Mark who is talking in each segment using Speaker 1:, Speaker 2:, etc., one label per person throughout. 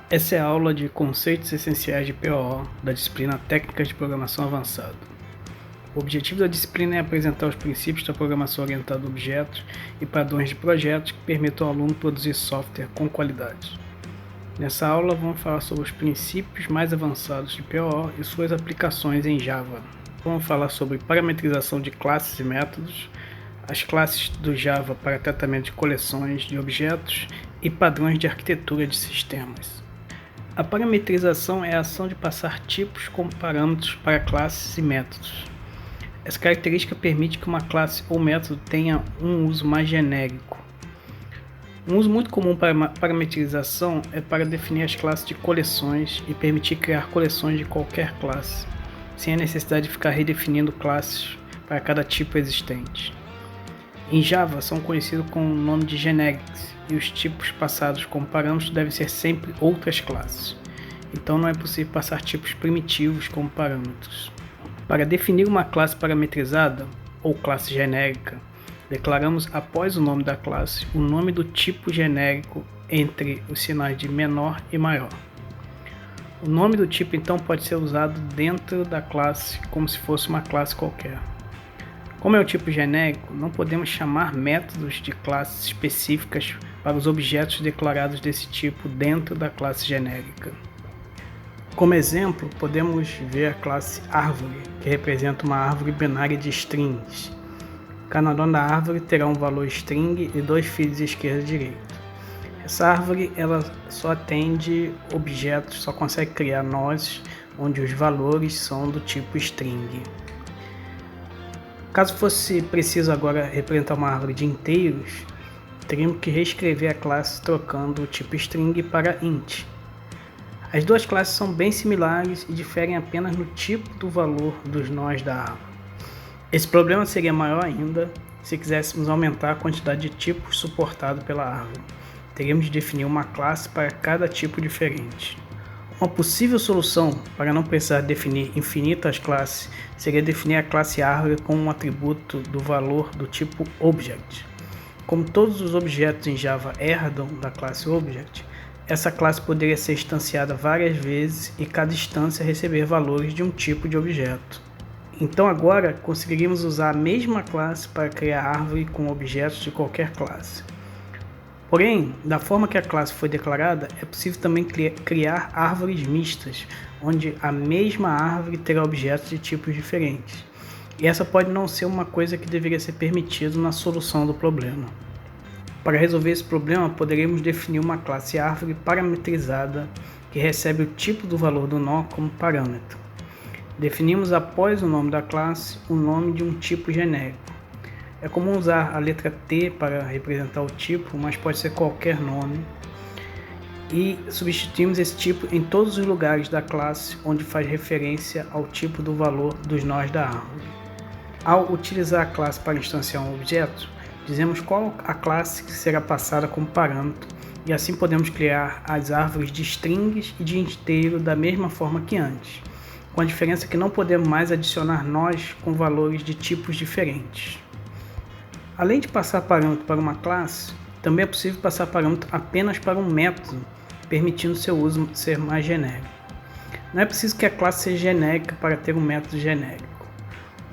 Speaker 1: Essa é a aula de Conceitos Essenciais de POO, da disciplina Técnicas de Programação Avançada. O objetivo da disciplina é apresentar os princípios da programação orientada a objetos e padrões de projetos que permitam ao aluno produzir software com qualidade. Nessa aula vamos falar sobre os princípios mais avançados de POO e suas aplicações em Java. Vamos falar sobre parametrização de classes e métodos, as classes do Java para tratamento de coleções de objetos e padrões de arquitetura de sistemas. A parametrização é a ação de passar tipos como parâmetros para classes e métodos. Essa característica permite que uma classe ou método tenha um uso mais genérico. Um uso muito comum para parametrização é para definir as classes de coleções e permitir criar coleções de qualquer classe, sem a necessidade de ficar redefinindo classes para cada tipo existente. Em Java são conhecidos com o nome de generics, e os tipos passados como parâmetros devem ser sempre outras classes. Então não é possível passar tipos primitivos como parâmetros. Para definir uma classe parametrizada, ou classe genérica, declaramos após o nome da classe o nome do tipo genérico entre os sinais de menor e maior. O nome do tipo então pode ser usado dentro da classe como se fosse uma classe qualquer. Como é o tipo genérico, não podemos chamar métodos de classes específicas para os objetos declarados desse tipo dentro da classe genérica. Como exemplo, podemos ver a classe árvore, que representa uma árvore binária de strings. Cada nó da árvore terá um valor string e dois filhos esquerdo e direito. Essa árvore ela só atende objetos, só consegue criar nós onde os valores são do tipo string. Caso fosse preciso agora representar uma árvore de inteiros, teríamos que reescrever a classe trocando o tipo string para int. As duas classes são bem similares e diferem apenas no tipo do valor dos nós da árvore. Esse problema seria maior ainda se quiséssemos aumentar a quantidade de tipos suportado pela árvore. Teríamos de definir uma classe para cada tipo diferente. Uma possível solução para não precisar definir infinitas classes seria definir a classe árvore com um atributo do valor do tipo object. Como todos os objetos em Java herdam da classe object, essa classe poderia ser instanciada várias vezes e cada instância receber valores de um tipo de objeto. Então agora conseguiríamos usar a mesma classe para criar árvore com objetos de qualquer classe. Porém, da forma que a classe foi declarada, é possível também criar árvores mistas, onde a mesma árvore terá objetos de tipos diferentes. E essa pode não ser uma coisa que deveria ser permitida na solução do problema. Para resolver esse problema, poderíamos definir uma classe árvore parametrizada que recebe o tipo do valor do nó como parâmetro. Definimos após o nome da classe o nome de um tipo genérico. É comum usar a letra T para representar o tipo, mas pode ser qualquer nome. E substituímos esse tipo em todos os lugares da classe onde faz referência ao tipo do valor dos nós da árvore. Ao utilizar a classe para instanciar um objeto, dizemos qual a classe que será passada como parâmetro, e assim podemos criar as árvores de strings e de inteiro da mesma forma que antes, com a diferença que não podemos mais adicionar nós com valores de tipos diferentes. Além de passar parâmetro para uma classe, também é possível passar parâmetro apenas para um método, permitindo seu uso ser mais genérico. Não é preciso que a classe seja genérica para ter um método genérico.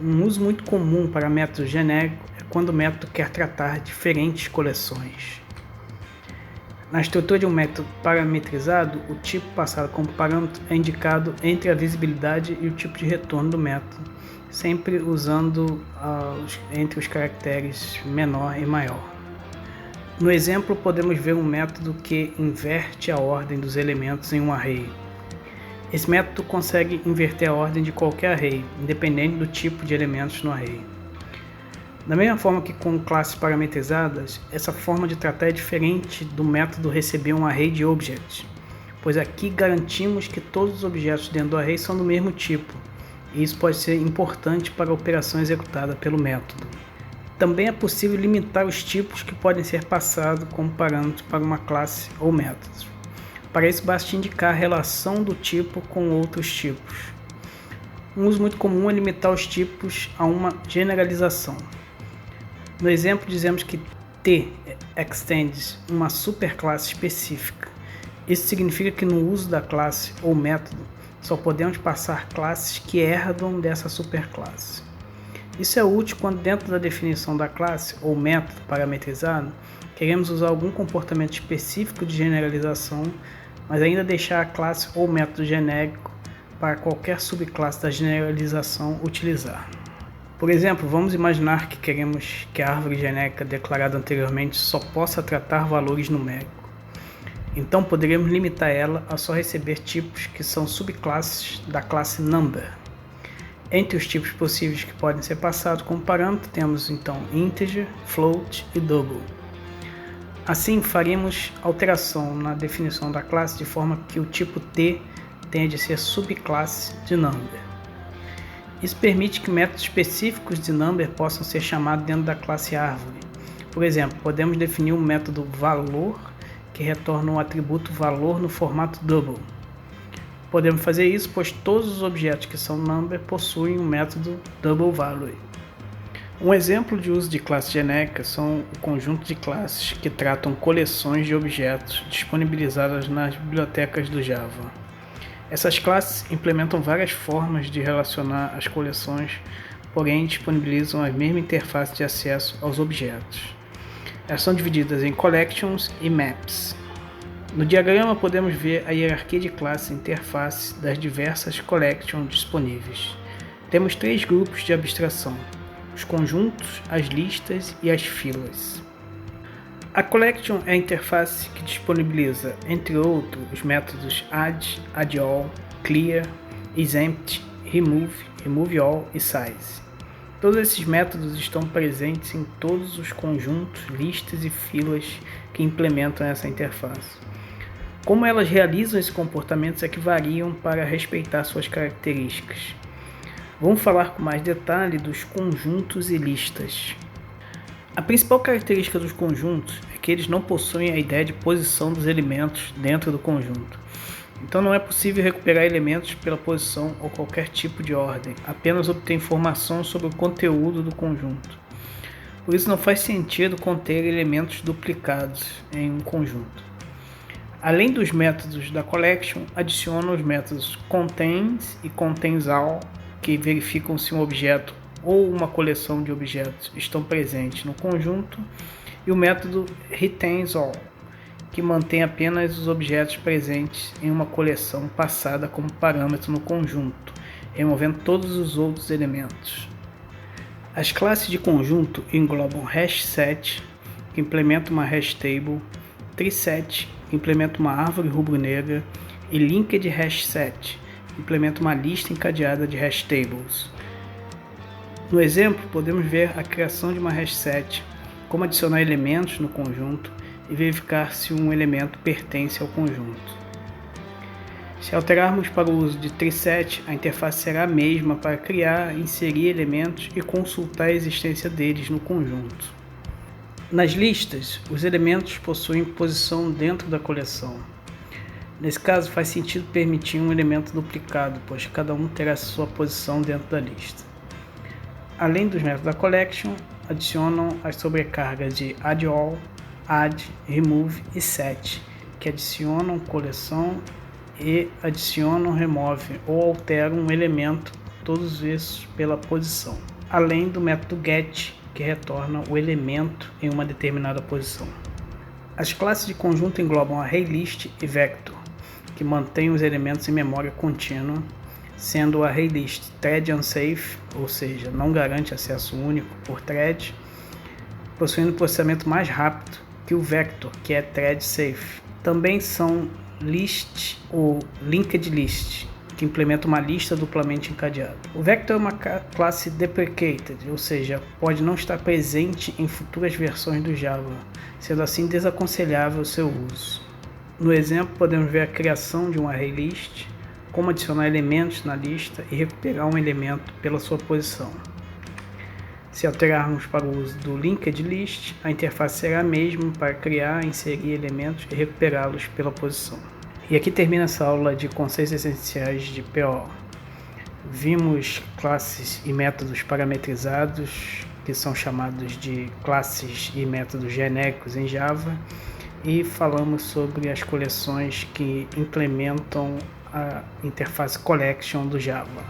Speaker 1: Um uso muito comum para método genérico é quando o método quer tratar diferentes coleções. Na estrutura de um método parametrizado, o tipo passado como parâmetro é indicado entre a visibilidade e o tipo de retorno do método, sempre usando entre os caracteres menor e maior. No exemplo, podemos ver um método que inverte a ordem dos elementos em um array. Esse método consegue inverter a ordem de qualquer array, independente do tipo de elementos no array. Da mesma forma que com classes parametrizadas, essa forma de tratar é diferente do método receber um array de objects, pois aqui garantimos que todos os objetos dentro do array são do mesmo tipo, e isso pode ser importante para a operação executada pelo método. Também é possível limitar os tipos que podem ser passados como parâmetros para uma classe ou método. Para isso basta indicar a relação do tipo com outros tipos. Um uso muito comum é limitar os tipos a uma generalização. No exemplo dizemos que T extends uma superclasse específica Isso significa que no uso da classe ou método, só podemos passar classes que herdam dessa superclasse. Isso é útil quando dentro da definição da classe ou método parametrizado, queremos usar algum comportamento específico de generalização, mas ainda deixar a classe ou método genérico para qualquer subclasse da generalização utilizar. Por exemplo, vamos imaginar que queremos que a árvore genérica declarada anteriormente só possa tratar valores numéricos. Então poderemos limitar ela a só receber tipos que são subclasses da classe number. Entre os tipos possíveis que podem ser passados como parâmetro, temos então integer, float e double. Assim, faríamos alteração na definição da classe de forma que o tipo T tenha de ser subclasse de number. Isso permite que métodos específicos de number possam ser chamados dentro da classe árvore. Por exemplo, podemos definir um método valor que retorna o atributo valor no formato double. Podemos fazer isso pois todos os objetos que são number possuem um método double value. Um exemplo de uso de classe genérica são o conjunto de classes que tratam coleções de objetos disponibilizadas nas bibliotecas do Java. Essas classes implementam várias formas de relacionar as coleções, porém disponibilizam a mesma interface de acesso aos objetos. Elas são divididas em collections e maps. No diagrama podemos ver a hierarquia de classes e interface das diversas collections disponíveis. Temos 3 grupos de abstração: os conjuntos, as listas e as filas. A collection é a interface que disponibiliza, entre outros, os métodos add, addAll, clear, isEmpty, remove, removeAll e size. Todos esses métodos estão presentes em todos os conjuntos, listas e filas que implementam essa interface. Como elas realizam esses comportamentos é que variam para respeitar suas características. Vamos falar com mais detalhe dos conjuntos e listas. A principal característica dos conjuntos é que eles não possuem a ideia de posição dos elementos dentro do conjunto. Então não é possível recuperar elementos pela posição ou qualquer tipo de ordem, apenas obter informação sobre o conteúdo do conjunto. Por isso não faz sentido conter elementos duplicados em um conjunto. Além dos métodos da collection, adicionam os métodos contains e containSAll, que verificam se um objeto ou uma coleção de objetos estão presentes no conjunto, e o método retainSAll, que mantém apenas os objetos presentes em uma coleção passada como parâmetro no conjunto, removendo todos os outros elementos. As classes de conjunto englobam hashSet, que implementa uma hashtable, treeSet, que implementa uma árvore rubro-negra, e LinkedHashSet, que implementa uma lista encadeada de hashtables. No exemplo, podemos ver a criação de uma hashSet, como adicionar elementos no conjunto e verificar se um elemento pertence ao conjunto. Se alterarmos para o uso de treeSet, a interface será a mesma para criar, inserir elementos e consultar a existência deles no conjunto. Nas listas, os elementos possuem posição dentro da coleção. Nesse caso, faz sentido permitir um elemento duplicado, pois cada um terá sua posição dentro da lista. Além dos métodos da collection, adicionam as sobrecargas de addAll, add, remove e set, que adicionam coleção e adicionam, remove ou alteram um elemento, todos esses pela posição. Além do método get, que retorna o elemento em uma determinada posição. As classes de conjunto englobam ArrayList e Vector, que mantêm os elementos em memória contínua, sendo o ArrayList thread unsafe, ou seja, não garante acesso único por thread, possuindo processamento mais rápido que o Vector, que é thread safe. Também são list ou linked list, que implementa uma lista duplamente encadeada. O Vector é uma classe deprecated, ou seja, pode não estar presente em futuras versões do Java, sendo assim desaconselhável o seu uso. No exemplo, podemos ver a criação de um ArrayList, como adicionar elementos na lista e recuperar um elemento pela sua posição. Se alterarmos para o uso do linked list, a interface será a mesma para criar, inserir elementos e recuperá-los pela posição. E aqui termina essa aula de conceitos essenciais de PO. Vimos classes e métodos parametrizados, que são chamados de classes e métodos genéricos em Java, e falamos sobre as coleções que implementam a interface Collection do Java.